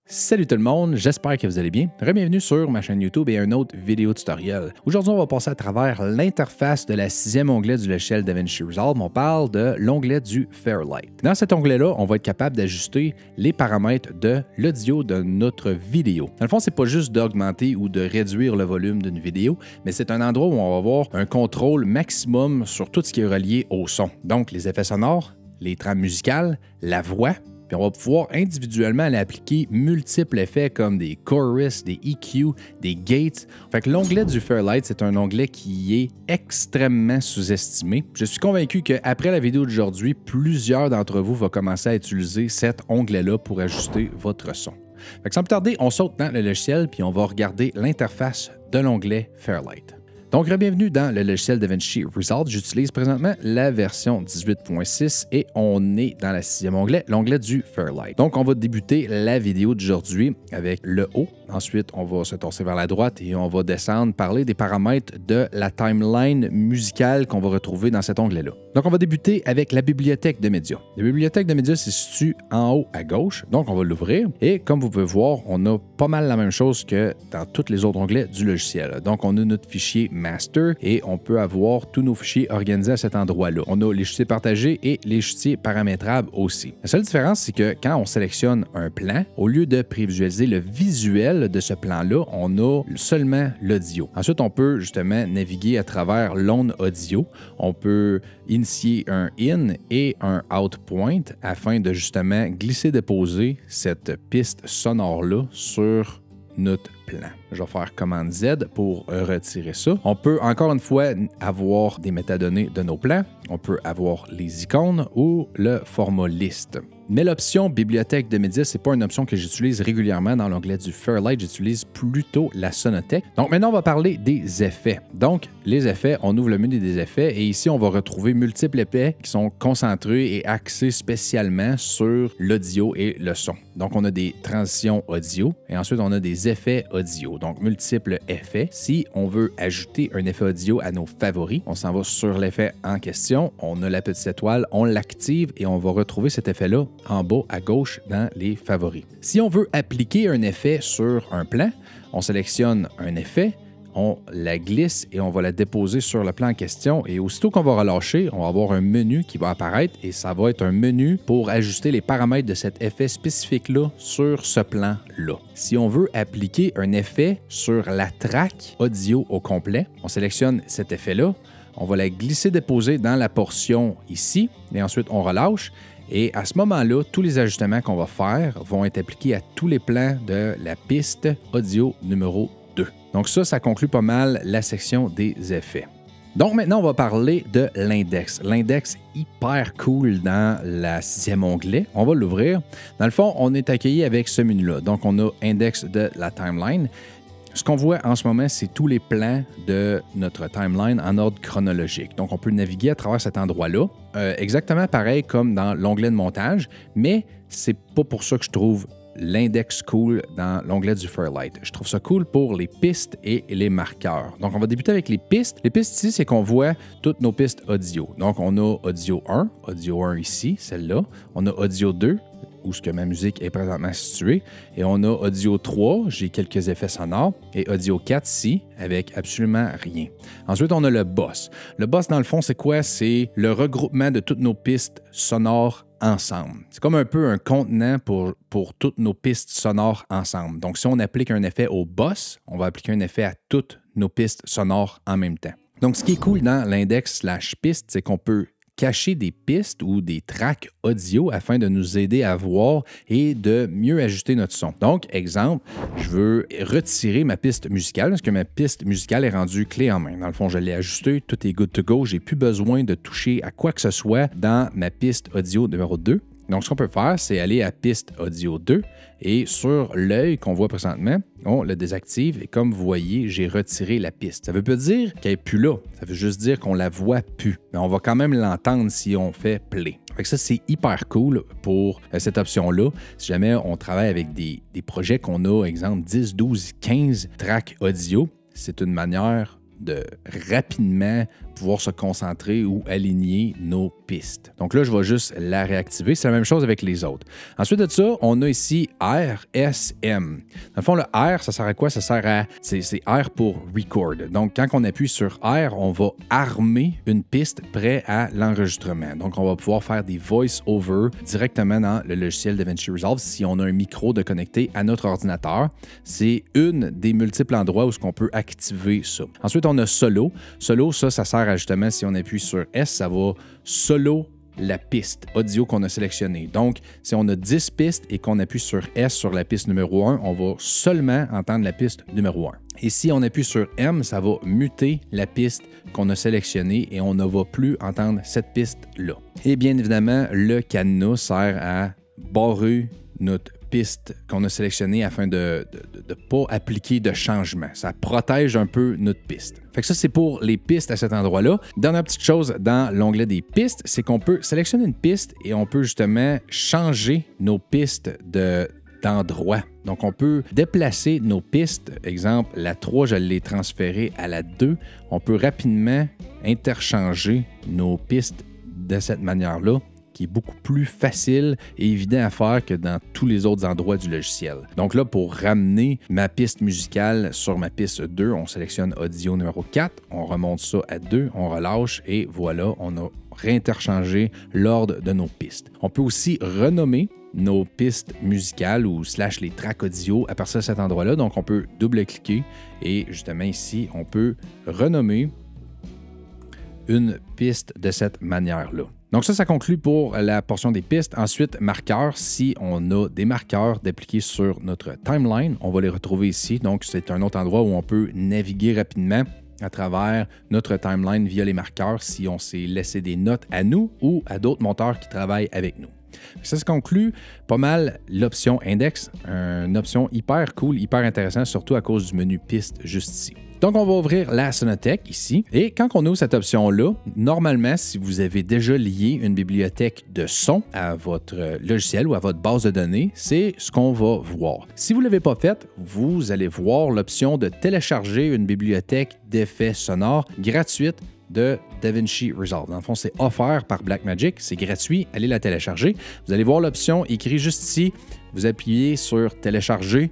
Salut tout le monde, j'espère que vous allez bien. Bienvenue sur ma chaîne YouTube et un autre vidéo tutoriel. Aujourd'hui, on va passer à travers l'interface de la 6e onglet du logiciel DaVinci Resolve. On parle de l'onglet du Fairlight. Dans cet onglet-là, on va être capable d'ajuster les paramètres de l'audio de notre vidéo. Dans le fond, c'est pas juste d'augmenter ou de réduire le volume d'une vidéo, mais c'est un endroit où on va avoir un contrôle maximum sur tout ce qui est relié au son. Donc, les effets sonores, les trames musicales, la voix. Puis on va pouvoir individuellement aller appliquer multiples effets comme des chorus, des EQ, des gates. Fait que l'onglet du Fairlight, c'est un onglet qui est extrêmement sous-estimé. Je suis convaincu qu'après la vidéo d'aujourd'hui, plusieurs d'entre vous vont commencer à utiliser cet onglet-là pour ajuster votre son. Fait que sans plus tarder, on saute dans le logiciel puis on va regarder l'interface de l'onglet Fairlight. Donc, bienvenue dans le logiciel DaVinci Resolve. J'utilise présentement la version 18.6 et on est dans la 6e onglet, l'onglet du Fairlight. Donc, on va débuter la vidéo d'aujourd'hui avec le haut. Ensuite, on va se torser vers la droite et on va descendre, parler des paramètres de la timeline musicale qu'on va retrouver dans cet onglet-là. Donc, on va débuter avec la bibliothèque de médias. La bibliothèque de médias se situe en haut à gauche. Donc, on va l'ouvrir et comme vous pouvez voir, on a pas mal la même chose que dans tous les autres onglets du logiciel. Donc, on a notre fichier master et on peut avoir tous nos fichiers organisés à cet endroit-là. On a les fichiers partagés et les fichiers paramétrables aussi. La seule différence, c'est que quand on sélectionne un plan, au lieu de prévisualiser le visuel de ce plan-là, on a seulement l'audio. Ensuite, on peut justement naviguer à travers l'onde audio. On peut initier un in et un out point afin de justement glisser-déposer cette piste sonore-là sur notre plan. Je vais faire commande Z pour retirer ça. On peut encore une fois avoir des métadonnées de nos plans. On peut avoir les icônes ou le format liste. Mais l'option bibliothèque de médias, ce n'est pas une option que j'utilise régulièrement dans l'onglet du Fairlight. J'utilise plutôt la Sonothèque. Donc maintenant, on va parler des effets. Donc, les effets, on ouvre le menu des effets et ici, on va retrouver multiples effets qui sont concentrés et axés spécialement sur l'audio et le son. Donc, on a des transitions audio et ensuite, on a des effets audio. Donc, multiples effets. Si on veut ajouter un effet audio à nos favoris, on s'en va sur l'effet en question. On a la petite étoile, on l'active et on va retrouver cet effet-là en bas à gauche dans les favoris. Si on veut appliquer un effet sur un plan, on sélectionne un effet, on la glisse et on va la déposer sur le plan en question. Et aussitôt qu'on va relâcher, on va avoir un menu qui va apparaître et ça va être un menu pour ajuster les paramètres de cet effet spécifique-là sur ce plan-là. Si on veut appliquer un effet sur la track audio au complet, on sélectionne cet effet-là, on va la glisser-déposer dans la portion ici et ensuite on relâche. Et à ce moment-là, tous les ajustements qu'on va faire vont être appliqués à tous les plans de la piste audio numéro 2. Donc ça conclut pas mal la section des effets. Donc maintenant, on va parler de l'index. L'index hyper cool dans la 6e onglet. On va l'ouvrir. Dans le fond, on est accueilli avec ce menu-là. Donc on a index de la timeline. Ce qu'on voit en ce moment, c'est tous les plans de notre timeline en ordre chronologique. Donc, on peut naviguer à travers cet endroit-là, exactement pareil comme dans l'onglet de montage, mais c'est pas pour ça que je trouve l'index cool dans l'onglet du Fairlight. Je trouve ça cool pour les pistes et les marqueurs. Donc, on va débuter avec les pistes. Les pistes ici, c'est qu'on voit toutes nos pistes audio. Donc, on a audio 1 ici, celle-là. On a audio 2, où ce que ma musique est présentement située. Et on a audio 3, j'ai quelques effets sonores. Et audio 4 ici, avec absolument rien. Ensuite, on a le boss. Le boss, dans le fond, c'est quoi? C'est le regroupement de toutes nos pistes sonores ensemble. C'est comme un peu un contenant pour toutes nos pistes sonores ensemble. Donc, si on applique un effet au boss, on va appliquer un effet à toutes nos pistes sonores en même temps. Donc, ce qui est cool dans l'index/piste, c'est qu'on peut cacher des pistes ou des tracks audio afin de nous aider à voir et de mieux ajuster notre son. Donc, exemple, je veux retirer ma piste musicale parce que ma piste musicale est rendue clé en main. Dans le fond, je l'ai ajustée, tout est good to go. J'ai plus besoin de toucher à quoi que ce soit dans ma piste audio numéro 2. Donc, ce qu'on peut faire, c'est aller à piste audio 2 et sur l'œil qu'on voit présentement, on le désactive et comme vous voyez, j'ai retiré la piste. Ça ne veut pas dire qu'elle n'est plus là, ça veut juste dire qu'on la voit plus. Mais on va quand même l'entendre si on fait play. Fait que ça, c'est hyper cool pour cette option-là. Si jamais on travaille avec des projets qu'on a, exemple 10, 12, 15 tracks audio, c'est une manière de rapidement pouvoir se concentrer ou aligner nos pistes. Donc là, je vais juste la réactiver. C'est la même chose avec les autres. Ensuite de ça, on a ici R, S, M. Dans le fond, le R, ça sert à quoi? Ça sert à... C'est R pour record. Donc, quand on appuie sur R, on va armer une piste prêt à l'enregistrement. Donc, on va pouvoir faire des voice-over directement dans le logiciel DaVinci Resolve si on a un micro de connecté à notre ordinateur. C'est une des multiples endroits où on peut activer ça. Ensuite, on a Solo. Solo, ça sert à justement, si on appuie sur S, ça va solo la piste audio qu'on a sélectionnée. Donc, si on a 10 pistes et qu'on appuie sur S sur la piste numéro 1, on va seulement entendre la piste numéro 1. Et si on appuie sur M, ça va muter la piste qu'on a sélectionnée et on ne va plus entendre cette piste-là. Et bien évidemment, le cadenas sert à barrer notre piste qu'on a sélectionnée afin de ne pas appliquer de changement. Ça protège un peu notre piste. Fait que ça, c'est pour les pistes à cet endroit-là. Dernière petite chose dans l'onglet des pistes, c'est qu'on peut sélectionner une piste et on peut justement changer nos pistes d'endroit. Donc, on peut déplacer nos pistes. Exemple, la 3, je l'ai transférée à la 2. On peut rapidement interchanger nos pistes de cette manière-là, qui est beaucoup plus facile et évident à faire que dans tous les autres endroits du logiciel. Donc là, pour ramener ma piste musicale sur ma piste 2, on sélectionne audio numéro 4, on remonte ça à 2, on relâche et voilà, on a réinterchangé l'ordre de nos pistes. On peut aussi renommer nos pistes musicales ou / les tracks audio à partir de cet endroit-là. Donc, on peut double-cliquer et justement ici, on peut renommer une piste de cette manière-là. Donc ça conclut pour la portion des pistes. Ensuite, marqueurs. Si on a des marqueurs d'appliquer sur notre timeline, on va les retrouver ici. Donc, c'est un autre endroit où on peut naviguer rapidement à travers notre timeline via les marqueurs si on s'est laissé des notes à nous ou à d'autres monteurs qui travaillent avec nous. Ça se conclut pas mal l'option index, une option hyper cool, hyper intéressante, surtout à cause du menu piste juste ici. Donc, on va ouvrir la Sonothèque ici. Et quand on ouvre cette option-là, normalement, si vous avez déjà lié une bibliothèque de son à votre logiciel ou à votre base de données, c'est ce qu'on va voir. Si vous ne l'avez pas fait, vous allez voir l'option de télécharger une bibliothèque d'effets sonores gratuite de DaVinci Resolve. Dans le fond, c'est offert par Blackmagic, c'est gratuit, allez la télécharger. Vous allez voir l'option écrite juste ici, vous appuyez sur « Télécharger ».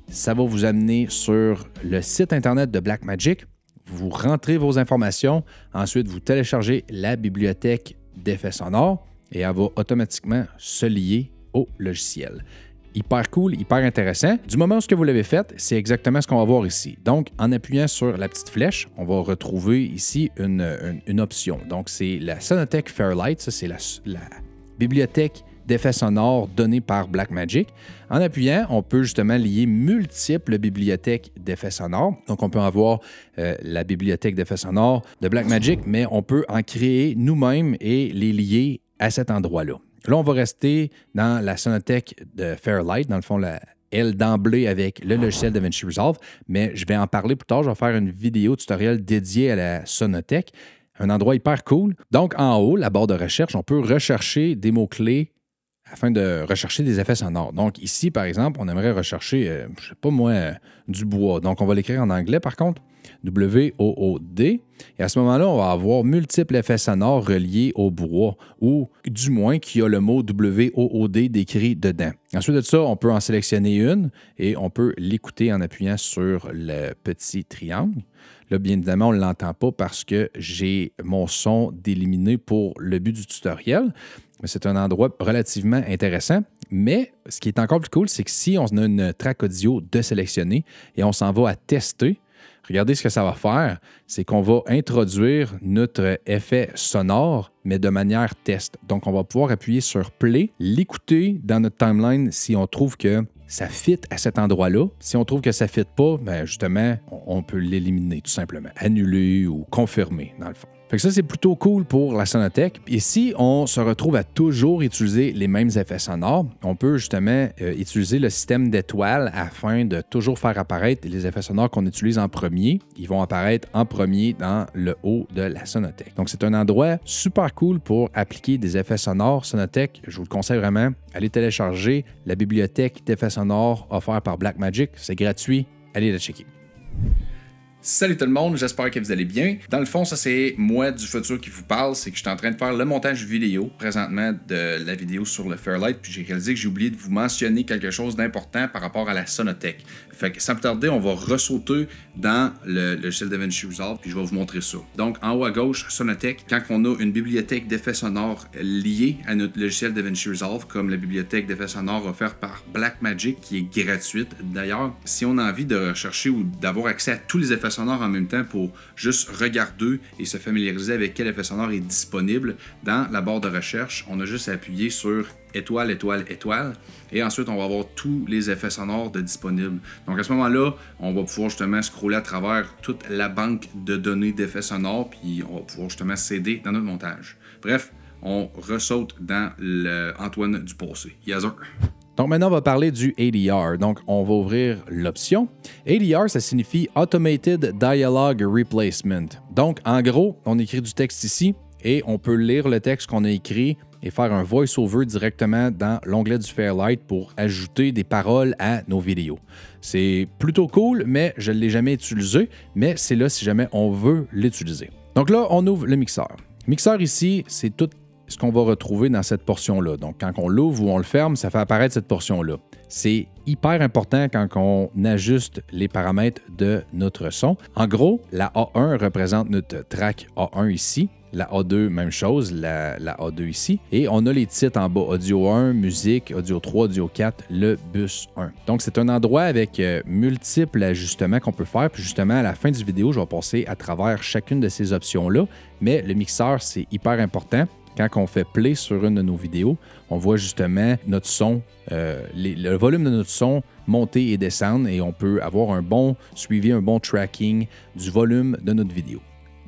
Ça va vous amener sur le site Internet de Blackmagic. Vous rentrez vos informations. Ensuite, vous téléchargez la bibliothèque d'effets sonores et elle va automatiquement se lier au logiciel. Hyper cool, hyper intéressant. Du moment où vous l'avez fait, c'est exactement ce qu'on va voir ici. Donc, en appuyant sur la petite flèche, on va retrouver ici une option. Donc, c'est la Sonothèque Fairlight. Ça, c'est la bibliothèque d'effets sonores donnés par Blackmagic. En appuyant, on peut justement lier multiples bibliothèques d'effets sonores. Donc, on peut avoir la bibliothèque d'effets sonores de Blackmagic, mais on peut en créer nous-mêmes et les lier à cet endroit-là. Là, on va rester dans la Sonothèque de Fairlight, dans le fond, elle d'emblée avec le logiciel DaVinci Resolve, mais je vais en parler plus tard. Je vais faire une vidéo tutoriel dédiée à la Sonothèque, un endroit hyper cool. Donc, en haut, la barre de recherche, on peut rechercher des mots-clés afin de rechercher des effets sonores. Donc ici, par exemple, on aimerait rechercher, je ne sais pas moi, du bois. Donc on va l'écrire en anglais par contre, W-O-O-D. Et à ce moment-là, on va avoir multiples effets sonores reliés au bois ou du moins qui a le mot W-O-O-D décrit dedans. Ensuite de ça, on peut en sélectionner une et on peut l'écouter en appuyant sur le petit triangle. Là, bien évidemment, on ne l'entend pas parce que j'ai mon son déliminé pour le but du tutoriel. C'est un endroit relativement intéressant, mais ce qui est encore plus cool, c'est que si on a une track audio de sélectionner et on s'en va à tester, regardez ce que ça va faire, c'est qu'on va introduire notre effet sonore, mais de manière test. Donc, on va pouvoir appuyer sur Play, l'écouter dans notre timeline si on trouve que ça fit à cet endroit-là. Si on trouve que ça ne fit pas, bien justement, on peut l'éliminer tout simplement, annuler ou confirmer dans le fond. Fait que ça, c'est plutôt cool pour la Sonothèque. Et si on se retrouve à toujours utiliser les mêmes effets sonores, on peut justement utiliser le système d'étoiles afin de toujours faire apparaître les effets sonores qu'on utilise en premier. Ils vont apparaître en premier dans le haut de la Sonothèque. Donc, c'est un endroit super cool pour appliquer des effets sonores. Sonothèque, je vous le conseille vraiment, allez télécharger la bibliothèque d'effets sonores offerte par Blackmagic. C'est gratuit. Allez la checker. Salut tout le monde, j'espère que vous allez bien. Dans le fond, ça c'est moi du futur qui vous parle, c'est que je suis en train de faire le montage vidéo présentement de la vidéo sur le Fairlight, puis j'ai réalisé que j'ai oublié de vous mentionner quelque chose d'important par rapport à la Sonothèque. Fait que sans plus tarder, on va ressauter dans le logiciel DaVinci Resolve, puis je vais vous montrer ça. Donc en haut à gauche, Sonothèque, quand on a une bibliothèque d'effets sonores liée à notre logiciel DaVinci Resolve, comme la bibliothèque d'effets sonores offerte par Blackmagic, qui est gratuite. D'ailleurs, si on a envie de rechercher ou d'avoir accès à tous les effets sonores en même temps pour juste regarder et se familiariser avec quel effet sonore est disponible, dans la barre de recherche, on a juste à appuyer sur étoile, étoile, étoile, et ensuite on va avoir tous les effets sonores de disponibles. Donc à ce moment-là, on va pouvoir justement scroller à travers toute la banque de données d'effets sonores, puis on va pouvoir justement s'aider dans notre montage. Bref, on ressaute dans le Antoine du passé. Yes sir. Donc maintenant, on va parler du ADR. Donc, on va ouvrir l'option. ADR, ça signifie Automated Dialogue Replacement. Donc, en gros, on écrit du texte ici et on peut lire le texte qu'on a écrit et faire un voice-over directement dans l'onglet du Fairlight pour ajouter des paroles à nos vidéos. C'est plutôt cool, mais je ne l'ai jamais utilisé, mais c'est là si jamais on veut l'utiliser. Donc là, on ouvre le mixeur. Mixeur ici, c'est tout ce qu'on va retrouver dans cette portion-là. Donc, quand on l'ouvre ou on le ferme, ça fait apparaître cette portion-là. C'est hyper important quand on ajuste les paramètres de notre son. En gros, la A1 représente notre track A1 ici. La A2, même chose, la A2 ici. Et on a les titres en bas, audio 1, musique, audio 3, audio 4, le bus 1. Donc, c'est un endroit avec multiples ajustements qu'on peut faire. Puis justement, à la fin du vidéo, je vais passer à travers chacune de ces options-là. Mais le mixeur, c'est hyper important. Quand on fait play sur une de nos vidéos, on voit justement notre son, le volume de notre son monter et descendre et on peut avoir un bon suivi, un bon tracking du volume de notre vidéo.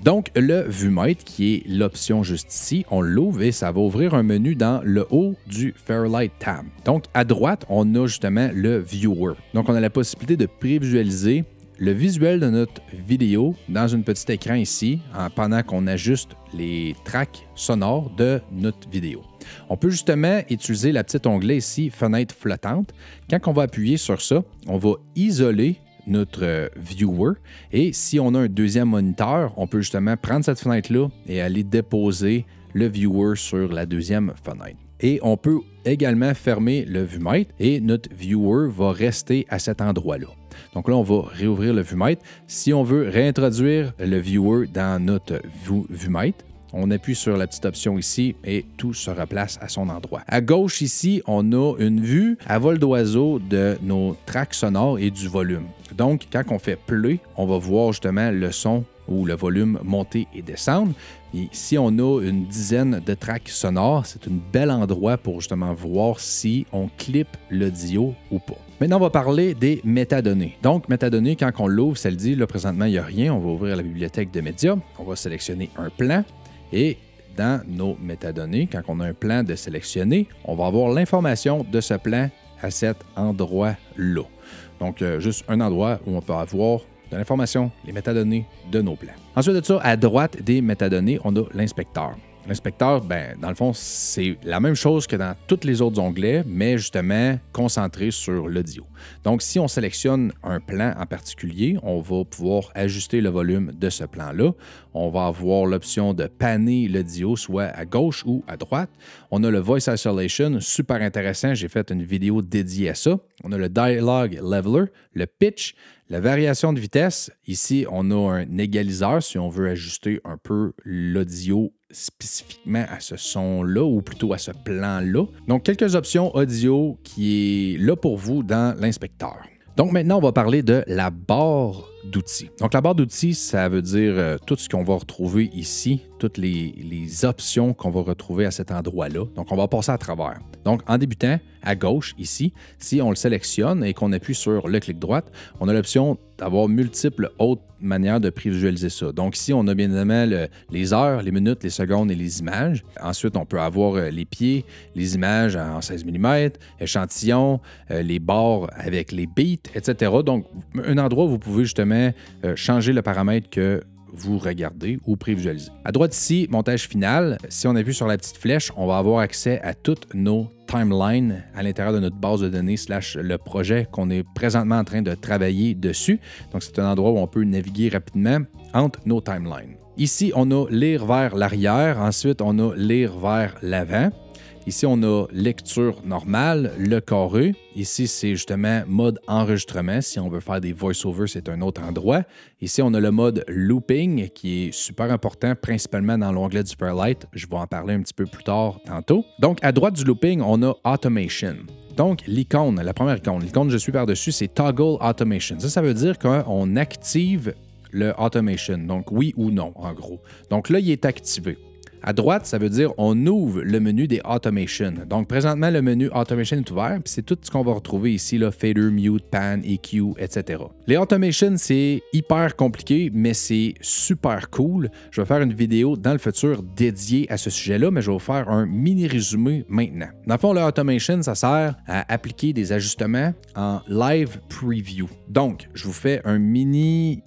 Donc, le vumètre, qui est l'option juste ici, on l'ouvre et ça va ouvrir un menu dans le haut du Fairlight tab. Donc, à droite, on a justement le Viewer. Donc, on a la possibilité de prévisualiser le visuel de notre vidéo dans un petit écran ici, pendant qu'on ajuste les tracks sonores de notre vidéo. On peut justement utiliser la petite onglet ici, fenêtre flottante. Quand on va appuyer sur ça, on va isoler notre viewer et si on a un deuxième moniteur, on peut justement prendre cette fenêtre-là et aller déposer le viewer sur la deuxième fenêtre. Et on peut également fermer le vumètre et notre viewer va rester à cet endroit-là. Donc là, on va réouvrir le vumètre. Si on veut réintroduire le viewer dans notre vumètre, on appuie sur la petite option ici et tout se replace à son endroit. À gauche ici, on a une vue à vol d'oiseau de nos tracks sonores et du volume. Donc, quand on fait play, on va voir justement le son ou le volume monter et descendre. Et si on a une dizaine de tracks sonores, c'est un bel endroit pour justement voir si on clippe l'audio ou pas. Maintenant, on va parler des métadonnées. Donc, métadonnées, quand on l'ouvre, ça le dit, là, présentement, il n'y a rien. On va ouvrir la bibliothèque de médias. On va sélectionner un plan. Et dans nos métadonnées, quand on a un plan de sélectionner, on va avoir l'information de ce plan à cet endroit-là. Donc, juste un endroit où on peut avoir de l'information, les métadonnées de nos plans. Ensuite de ça, à droite des métadonnées, on a l'inspecteur. L'inspecteur, dans le fond, c'est la même chose que dans tous les autres onglets, mais justement concentré sur l'audio. Donc, si on sélectionne un plan en particulier, on va pouvoir ajuster le volume de ce plan-là. On va avoir l'option de panner l'audio, soit à gauche ou à droite. On a le Voice Isolation, super intéressant. J'ai fait une vidéo dédiée à ça. On a le Dialogue Leveler, le Pitch, la variation de vitesse. Ici, on a un égaliseur si on veut ajuster un peu l'audio spécifiquement à ce son-là ou plutôt à ce plan-là. Donc, quelques options audio qui est là pour vous dans l'inspecteur. Donc, maintenant, on va parler de la barre d'outils. Donc, la barre d'outils, ça veut dire tout ce qu'on va retrouver ici, toutes les options qu'on va retrouver à cet endroit-là. Donc, on va passer à travers. Donc, en débutant, à gauche, ici, si on le sélectionne et qu'on appuie sur le clic droit, on a l'option d'avoir multiples autres manières de prévisualiser ça. Donc, ici, on a bien évidemment les heures, les minutes, les secondes et les images. Ensuite, on peut avoir les pieds, les images en 16 mm, échantillons, les barres avec les beats, etc. Donc, un endroit où vous pouvez justement changer le paramètre que vous regarder ou prévisualiser. À droite ici, montage final. Si on appuie sur la petite flèche, on va avoir accès à toutes nos timelines à l'intérieur de notre base de données / le projet qu'on est présentement en train de travailler dessus. Donc, c'est un endroit où on peut naviguer rapidement entre nos timelines. Ici, on a lire vers l'arrière. Ensuite, on a lire vers l'avant. Ici, on a lecture normale, le carré. Ici, c'est justement mode enregistrement. Si on veut faire des voice-overs, c'est un autre endroit. Ici, on a le mode looping qui est super important, principalement dans l'onglet du Fairlight. Je vais en parler un petit peu plus tard tantôt. Donc, à droite du looping, on a Automation. Donc, l'icône, la première icône, l'icône que je suis par-dessus, c'est Toggle Automation. Ça veut dire qu'on active le Automation. Donc, oui ou non, en gros. Donc là, il est activé. À droite, ça veut dire on ouvre le menu des Automation. Donc, présentement, le menu Automation est ouvert, puis c'est tout ce qu'on va retrouver ici, là, Fader, Mute, Pan, EQ, etc. Les Automation, c'est hyper compliqué, mais c'est super cool. Je vais faire une vidéo dans le futur dédiée à ce sujet-là, mais je vais vous faire un mini résumé maintenant. Dans le fond, le Automation, ça sert à appliquer des ajustements en live preview. Donc, je vous fais une mini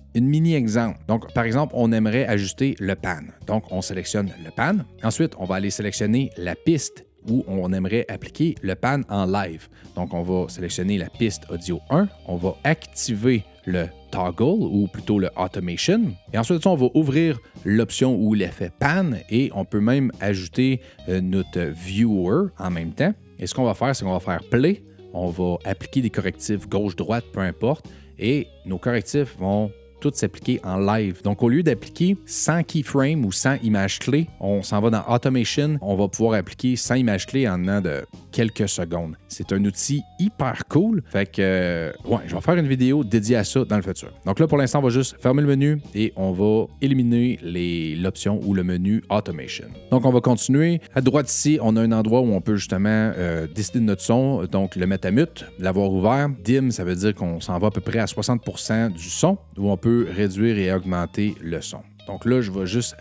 exemple. Donc, par exemple, on aimerait ajuster le pan. Donc, on sélectionne le pan. Ensuite, on va aller sélectionner la piste où on aimerait appliquer le pan en live. Donc, on va sélectionner la piste audio 1. On va activer le toggle ou plutôt le automation. Et ensuite, on va ouvrir l'option ou l'effet pan et on peut même ajouter notre viewer en même temps. Et ce qu'on va faire, c'est qu'on va faire play. On va appliquer des correctifs gauche-droite, peu importe. Et nos correctifs vont tout s'appliquer en live. Donc, au lieu d'appliquer 100 keyframes ou 100 images clés, on s'en va dans Automation. On va pouvoir appliquer 100 images clés en dedans de quelques secondes. C'est un outil hyper cool. Fait que, ouais, je vais faire une vidéo dédiée à ça dans le futur. Donc là, pour l'instant, on va juste fermer le menu et on va éliminer l'option ou le menu Automation. Donc, on va continuer. À droite ici, on a un endroit où on peut justement décider de notre son. Donc, le mettre à mute, l'avoir ouvert. Dim, ça veut dire qu'on s'en va à peu près à 60% du son, où on peut réduire et augmenter le son. Donc là, je vais juste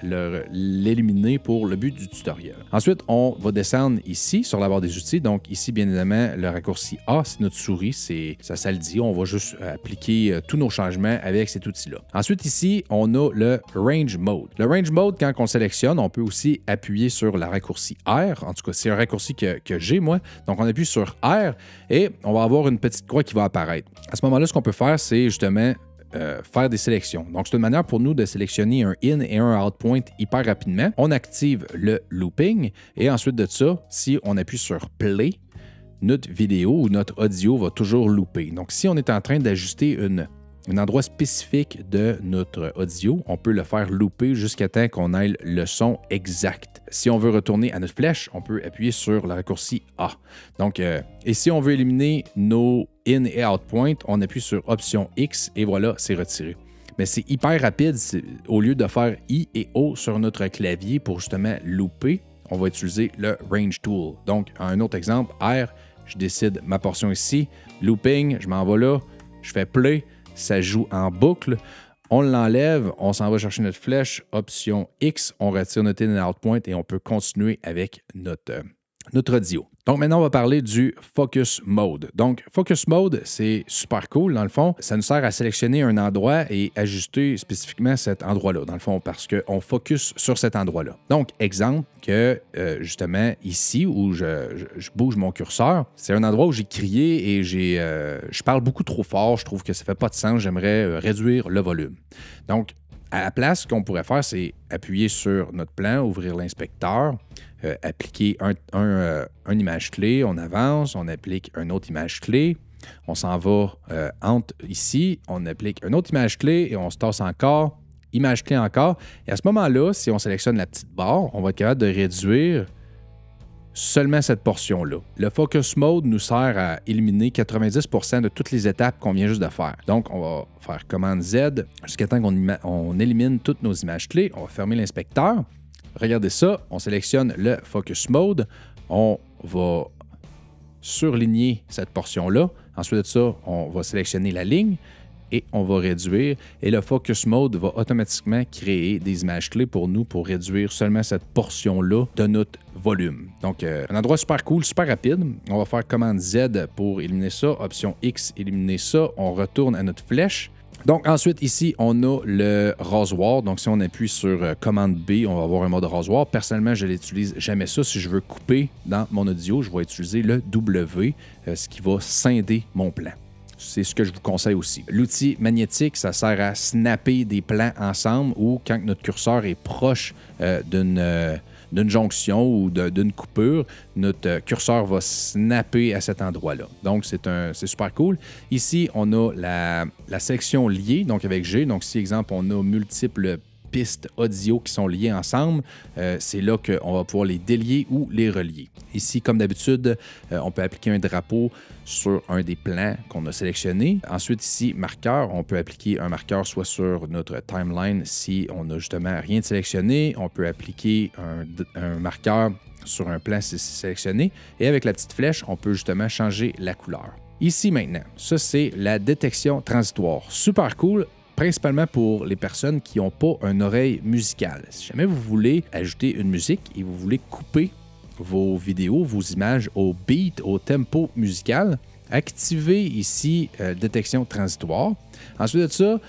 l'éliminer pour le but du tutoriel. Ensuite, on va descendre ici sur la barre des outils. Donc ici, bien évidemment, le raccourci A, c'est notre souris, ça le dit. On va juste appliquer tous nos changements avec cet outil-là. Ensuite, ici, on a le Range Mode. Le Range Mode, quand on sélectionne, on peut aussi appuyer sur le raccourci R. En tout cas, c'est un raccourci que j'ai, moi. Donc, on appuie sur R et on va avoir une petite croix qui va apparaître. À ce moment-là, ce qu'on peut faire, c'est justement faire des sélections. Donc, c'est une manière pour nous de sélectionner un in et un out point hyper rapidement. On active le looping et ensuite de ça, si on appuie sur play, notre vidéo ou notre audio va toujours looper. Donc, si on est en train d'ajuster un endroit spécifique de notre audio, on peut le faire looper jusqu'à temps qu'on ait le son exact. Si on veut retourner à notre flèche, on peut appuyer sur le raccourci A. Donc, et si on veut éliminer nos in et out points, on appuie sur option X et voilà, c'est retiré. Mais c'est hyper rapide. Au lieu de faire I et O sur notre clavier pour justement looper, on va utiliser le Range Tool. Donc, un autre exemple, R, je décide ma portion ici, looping, je m'en vais là, je fais play, ça joue en boucle. On l'enlève, on s'en va chercher notre flèche, option X, on retire notre in and out point et on peut continuer avec notre audio. Donc maintenant, on va parler du Focus Mode. Donc, Focus Mode, c'est super cool dans le fond. Ça nous sert à sélectionner un endroit et ajuster spécifiquement cet endroit-là, dans le fond, parce qu'on focus sur cet endroit-là. Donc, exemple que, justement, ici, où je bouge mon curseur, c'est un endroit où j'ai crié et je parle beaucoup trop fort. Je trouve que ça ne fait pas de sens. J'aimerais réduire le volume. Donc, à la place, ce qu'on pourrait faire, c'est appuyer sur notre plan, ouvrir l'inspecteur, appliquer une image clé, on avance, on applique une autre image clé, on s'en va entre ici, on applique une autre image clé et on se tasse encore, image clé encore. Et à ce moment-là, si on sélectionne la petite barre, on va être capable de réduire seulement cette portion-là. Le Focus Mode nous sert à éliminer 90% de toutes les étapes qu'on vient juste de faire. Donc, on va faire commande Z jusqu'à temps qu'on élimine toutes nos images clés. On va fermer l'inspecteur. Regardez ça, on sélectionne le Focus Mode. On va surligner cette portion-là. Ensuite de ça, on va sélectionner la ligne et on va réduire. Et le Focus Mode va automatiquement créer des images clés pour nous pour réduire seulement cette portion-là de notre volume. Donc, un endroit super cool, super rapide. On va faire commande Z pour éliminer ça. Option X, éliminer ça. On retourne à notre flèche. Donc ensuite, ici, on a le rasoir. Donc si on appuie sur commande B, on va avoir un mode rasoir. Personnellement, je n'utilise jamais ça. Si je veux couper dans mon audio, je vais utiliser le W, ce qui va scinder mon plan. C'est ce que je vous conseille aussi. L'outil magnétique, ça sert à snapper des plans ensemble ou quand notre curseur est proche d'une jonction ou d'une coupure, notre curseur va snapper à cet endroit-là. Donc, c'est super cool. Ici, on a la section liée, donc avec G. Donc, si, exemple, on a multiples pistes audio qui sont liées ensemble, c'est là qu'on va pouvoir les délier ou les relier. Ici, comme d'habitude, on peut appliquer un drapeau sur un des plans qu'on a sélectionné. Ensuite, ici, marqueur, on peut appliquer un marqueur soit sur notre timeline si on n'a justement rien de sélectionné. On peut appliquer un marqueur sur un plan si c'est sélectionné. Et avec la petite flèche, on peut justement changer la couleur. Ici maintenant, ça c'est la détection transitoire. Super cool. Principalement pour les personnes qui n'ont pas une oreille musicale. Si jamais vous voulez ajouter une musique et vous voulez couper vos vidéos, vos images au beat, au tempo musical, activez ici détection transitoire. Ensuite de ça,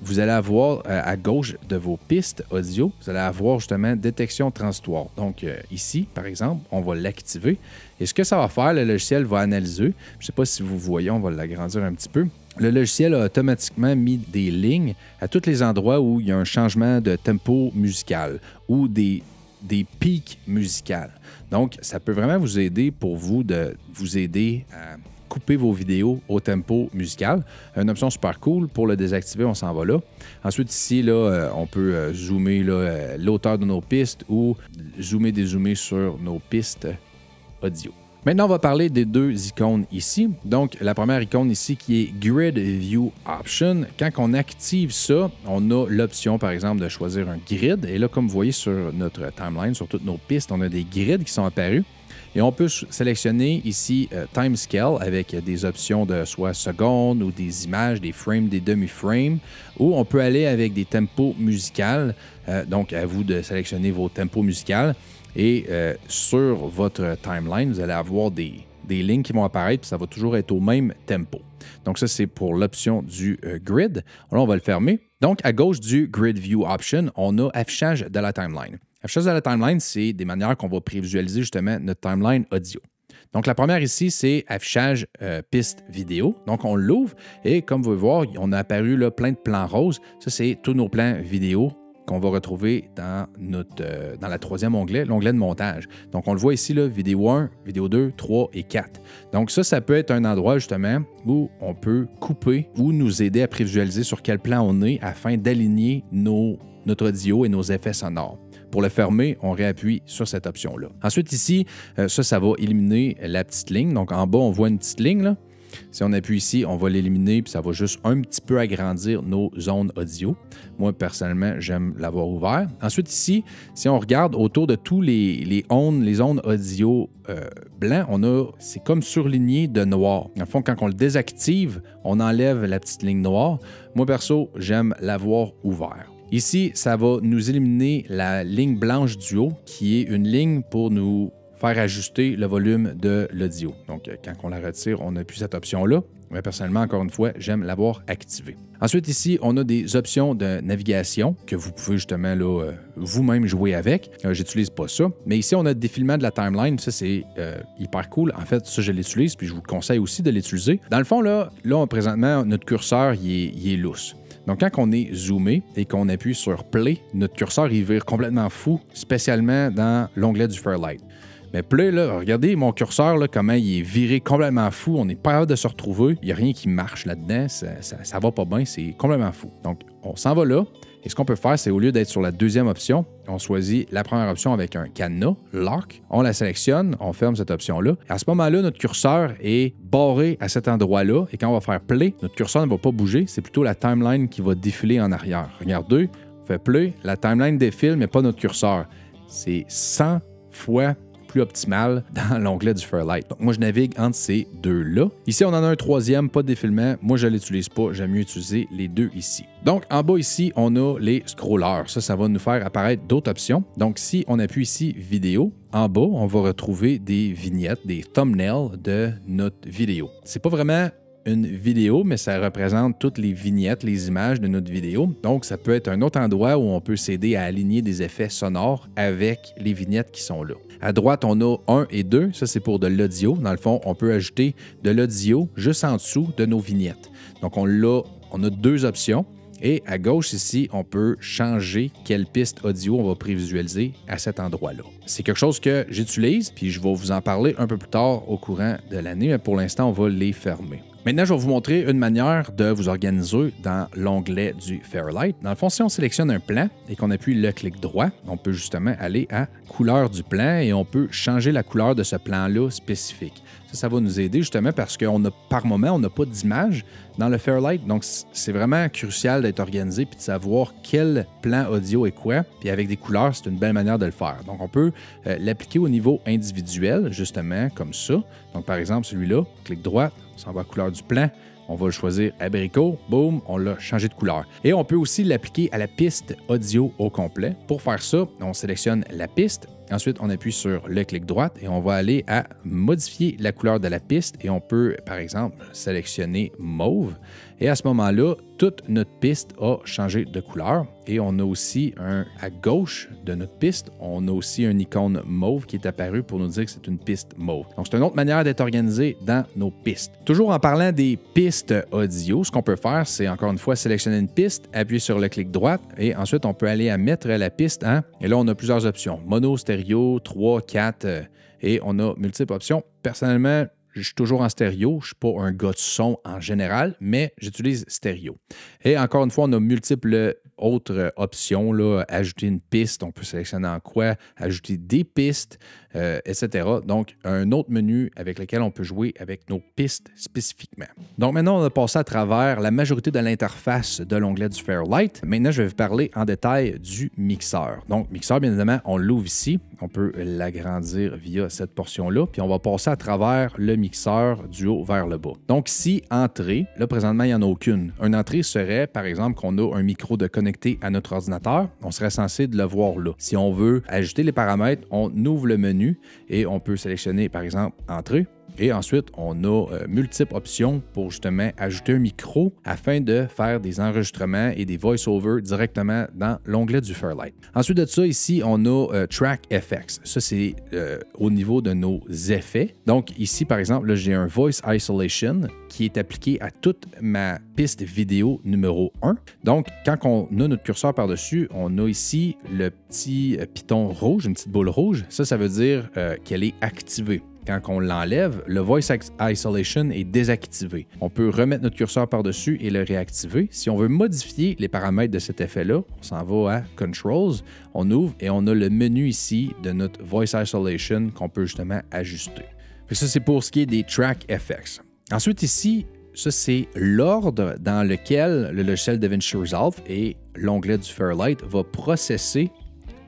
vous allez avoir à gauche de vos pistes audio, vous allez avoir justement détection transitoire. Donc ici, par exemple, on va l'activer. Et ce que ça va faire, le logiciel va analyser. Je ne sais pas si vous voyez, on va l'agrandir un petit peu. Le logiciel a automatiquement mis des lignes à tous les endroits où il y a un changement de tempo musical ou des pics musicales. Donc, ça peut vraiment vous aider pour vous de vous aider à couper vos vidéos au tempo musical. Une option super cool. Pour le désactiver, on s'en va là. Ensuite, ici, là, on peut zoomer l'auteur de nos pistes ou zoomer, dézoomer sur nos pistes audio. Maintenant, on va parler des deux icônes ici. Donc, la première icône ici qui est Grid View Option. Quand on active ça, on a l'option, par exemple, de choisir un grid. Et là, comme vous voyez sur notre timeline, sur toutes nos pistes, on a des grids qui sont apparus. Et on peut sélectionner ici Time Scale avec des options de soit secondes ou des images, des frames, des demi-frames. Ou on peut aller avec des tempos musicaux. Donc, à vous de sélectionner vos tempos musicaux. Et sur votre timeline, vous allez avoir des lignes qui vont apparaître, puis ça va toujours être au même tempo. Donc ça, c'est pour l'option du grid. Là, on va le fermer. Donc, à gauche du Grid View Option, on a affichage de la timeline. Affichage de la timeline, c'est des manières qu'on va prévisualiser justement notre timeline audio. Donc, la première ici, c'est affichage piste vidéo. Donc, on l'ouvre et comme vous pouvez voir, on a apparu là, plein de plans roses. Ça, c'est tous nos plans vidéo qu'on va retrouver dans la troisième onglet, l'onglet de montage. Donc, on le voit ici, là, vidéo 1, vidéo 2, 3 et 4. Donc, ça peut être un endroit, justement, où on peut couper ou nous aider à prévisualiser sur quel plan on est afin d'aligner notre audio et nos effets sonores. Pour le fermer, on réappuie sur cette option-là. Ensuite, ici, ça va éliminer la petite ligne. Donc, en bas, on voit une petite ligne, là. Si on appuie ici, on va l'éliminer, puis ça va juste un petit peu agrandir nos zones audio. Moi, personnellement, j'aime l'avoir ouvert. Ensuite, ici, si on regarde autour de tous les zones audio blancs, c'est comme surligné de noir. Dans le fond, quand on le désactive, on enlève la petite ligne noire. Moi, perso, j'aime l'avoir ouvert. Ici, ça va nous éliminer la ligne blanche du haut, qui est une ligne pour nous faire ajuster le volume de l'audio. Donc, quand on la retire, on n'a plus cette option-là. Mais personnellement, encore une fois, j'aime l'avoir activée. Ensuite, ici, on a des options de navigation que vous pouvez justement vous-même jouer avec. J'utilise pas ça. Mais ici, on a le défilement de la timeline. Ça, c'est hyper cool. En fait, ça, je l'utilise, puis je vous conseille aussi de l'utiliser. Dans le fond, là présentement, notre curseur, il est lousse. Donc, quand on est zoomé et qu'on appuie sur Play, notre curseur, il vire complètement fou, spécialement dans l'onglet du Fairlight. Mais Play, là, regardez mon curseur, là, comment il est viré complètement fou. On n'est pas capable de se retrouver. Il n'y a rien qui marche là-dedans. Ça va pas bien. C'est complètement fou. Donc, on s'en va là. Et ce qu'on peut faire, c'est au lieu d'être sur la deuxième option, on choisit la première option avec un cadenas, lock. On la sélectionne, on ferme cette option-là. À ce moment-là, notre curseur est barré à cet endroit-là. Et quand on va faire play, notre curseur ne va pas bouger. C'est plutôt la timeline qui va défiler en arrière. Regardez, on fait play, la timeline défile, mais pas notre curseur. C'est 100 fois plus optimal dans l'onglet du Fairlight. Donc, moi, je navigue entre ces deux-là. Ici, on en a un troisième, pas de défilement. Moi, je ne l'utilise pas. J'aime mieux utiliser les deux ici. Donc, en bas ici, on a les scrollers. Ça va nous faire apparaître d'autres options. Donc, si on appuie ici « Vidéo », en bas, on va retrouver des vignettes, des thumbnails de notre vidéo. C'est pas vraiment une vidéo, mais ça représente toutes les vignettes, les images de notre vidéo. Donc, ça peut être un autre endroit où on peut s'aider à aligner des effets sonores avec les vignettes qui sont là. À droite, on a 1 et 2. Ça, c'est pour de l'audio. Dans le fond, on peut ajouter de l'audio juste en dessous de nos vignettes. Donc, on a 2 options. Et à gauche ici, on peut changer quelle piste audio on va prévisualiser à cet endroit-là. C'est quelque chose que j'utilise, puis je vais vous en parler un peu plus tard au courant de l'année, mais pour l'instant, on va les fermer. Maintenant, je vais vous montrer une manière de vous organiser dans l'onglet du Fairlight. Dans le fond, si on sélectionne un plan et qu'on appuie le clic droit, on peut justement aller à couleur du plan et on peut changer la couleur de ce plan-là spécifique. Ça va nous aider justement parce qu'on a par moment, on n'a pas d'image dans le Fairlight. Donc, c'est vraiment crucial d'être organisé puis de savoir quel plan audio est quoi. Puis avec des couleurs, c'est une belle manière de le faire. Donc, on peut l'appliquer au niveau individuel, justement, comme ça. Donc, par exemple, celui-là, clic droit, on s'en va à couleur du plan. On va le choisir abricot, boum, on l'a changé de couleur. Et on peut aussi l'appliquer à la piste audio au complet. Pour faire ça, on sélectionne la piste. Ensuite, on appuie sur le clic droit et on va aller à modifier la couleur de la piste et on peut, par exemple, sélectionner mauve. Et à ce moment-là, toute notre piste a changé de couleur. Et on a aussi à gauche de notre piste, on a aussi une icône mauve qui est apparue pour nous dire que c'est une piste mauve. Donc, c'est une autre manière d'être organisé dans nos pistes. Toujours en parlant des pistes audio, ce qu'on peut faire, c'est encore une fois sélectionner une piste, appuyer sur le clic droit et ensuite, on peut aller à mettre la piste en... Et là, on a plusieurs options. Mono, stéréo, 3, 4 et on a multiples options. Personnellement, je suis toujours en stéréo. Je ne suis pas un gars de son en général, mais j'utilise stéréo. Et encore une fois, on a multiples autres options. Là, ajouter une piste, on peut sélectionner en quoi, ajouter des pistes, etc. Donc, un autre menu avec lequel on peut jouer avec nos pistes spécifiquement. Donc, maintenant, on a passé à travers la majorité de l'interface de l'onglet du Fairlight. Maintenant, je vais vous parler en détail du mixeur. Donc, mixeur, bien évidemment, on l'ouvre ici. On peut l'agrandir via cette portion-là. Puis, on va passer à travers le mixeur du haut vers le bas. Donc, ici, entrée, là, présentement, il n'y en a aucune. Une entrée serait, par exemple, qu'on a un micro de connecté à notre ordinateur. On serait censé de le voir là. Si on veut ajouter les paramètres, on ouvre le menu et on peut sélectionner, par exemple, entrée. Et ensuite, on a multiples options pour justement ajouter un micro afin de faire des enregistrements et des voice-over directement dans l'onglet du Fairlight. Ensuite de ça, ici, on a Track FX. Ça, c'est au niveau de nos effets. Donc ici, par exemple, là, j'ai un Voice Isolation qui est appliqué à toute ma piste vidéo numéro 1. Donc, quand on a notre curseur par-dessus, on a ici le petit piton rouge, une petite boule rouge. Ça veut dire qu'elle est activée. Quand on l'enlève, le Voice Isolation est désactivé. On peut remettre notre curseur par-dessus et le réactiver. Si on veut modifier les paramètres de cet effet-là, on s'en va à Controls, on ouvre et on a le menu ici de notre Voice Isolation qu'on peut justement ajuster. Ça, c'est pour ce qui est des Track FX. Ensuite, ici, ça, c'est l'ordre dans lequel le logiciel DaVinci Resolve et l'onglet du Fairlight va processer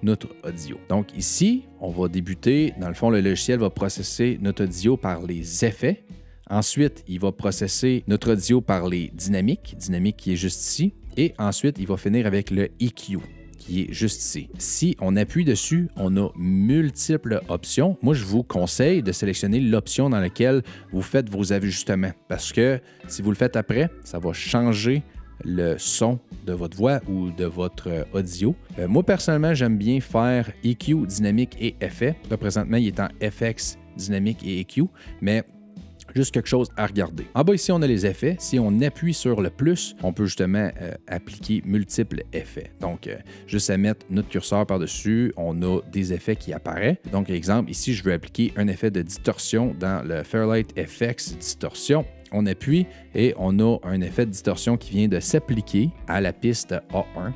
notre audio. Donc ici, on va débuter. Dans le fond, le logiciel va processer notre audio par les effets. Ensuite, il va processer notre audio par les dynamiques qui est juste ici. Et ensuite, il va finir avec le EQ, qui est juste ici. Si on appuie dessus, on a multiples options. Moi, je vous conseille de sélectionner l'option dans laquelle vous faites vos ajustements. Parce que si vous le faites après, ça va changer le son de votre voix ou de votre audio. Moi, personnellement, j'aime bien faire EQ, dynamique et effet. Là, présentement, il est en FX, dynamique et EQ, mais juste quelque chose à regarder. En bas, ici, on a les effets. Si on appuie sur le plus, on peut justement appliquer multiples effets. Donc, juste à mettre notre curseur par-dessus, on a des effets qui apparaissent. Donc, exemple, ici, je veux appliquer un effet de distorsion dans le Fairlight FX Distorsion. On appuie et on a un effet de distorsion qui vient de s'appliquer à la piste A1.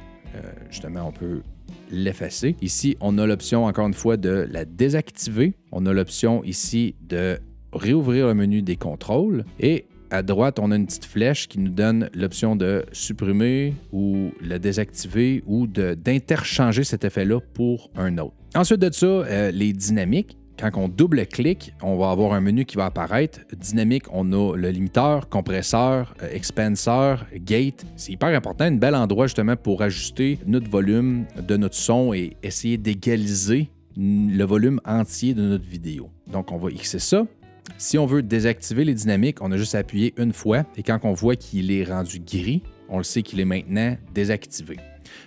Justement, on peut l'effacer. Ici, on a l'option, encore une fois, de la désactiver. On a l'option ici de réouvrir le menu des contrôles. Et à droite, on a une petite flèche qui nous donne l'option de supprimer ou le désactiver ou d'interchanger cet effet-là pour un autre. Ensuite de ça, les dynamiques. Quand on double-clique, on va avoir un menu qui va apparaître. Dynamique, on a le limiteur, compresseur, expanseur, gate. C'est hyper important, un bel endroit justement pour ajuster notre volume de notre son et essayer d'égaliser le volume entier de notre vidéo. Donc, on va Xer ça. Si on veut désactiver les dynamiques, on a juste à appuyer une fois et quand on voit qu'il est rendu gris, on le sait qu'il est maintenant désactivé.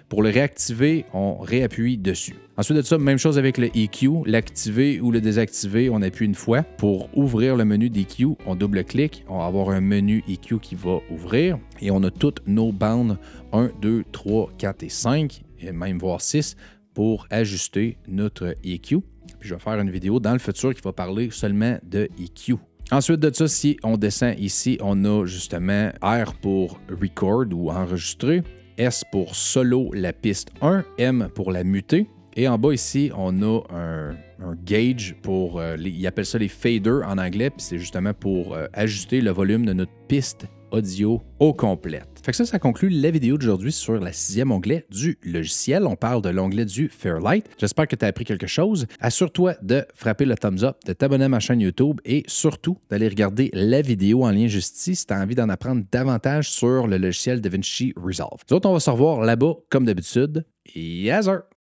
Pour le réactiver, on réappuie dessus. Ensuite de ça, même chose avec le EQ. L'activer ou le désactiver, on appuie une fois. Pour ouvrir le menu d'EQ, on double-clique. On va avoir un menu EQ qui va ouvrir. Et on a toutes nos bandes 1, 2, 3, 4 et 5, et même voire 6, pour ajuster notre EQ. Puis je vais faire une vidéo dans le futur qui va parler seulement de EQ. Ensuite de ça, si on descend ici, on a justement R pour record ou enregistrer, S pour solo la piste 1, M pour la muter. Et en bas ici, on a un gauge pour, ils appellent ça les faders en anglais, puis c'est justement pour ajuster le volume de notre piste audio au complet. Fait que ça conclut la vidéo d'aujourd'hui sur la 6e onglet du logiciel. On parle de l'onglet du Fairlight. J'espère que tu as appris quelque chose. Assure-toi de frapper le thumbs up, de t'abonner à ma chaîne YouTube et surtout d'aller regarder la vidéo en lien juste ici si tu as envie d'en apprendre davantage sur le logiciel DaVinci Resolve. Nous autres, on va se revoir là-bas comme d'habitude. Yes sir!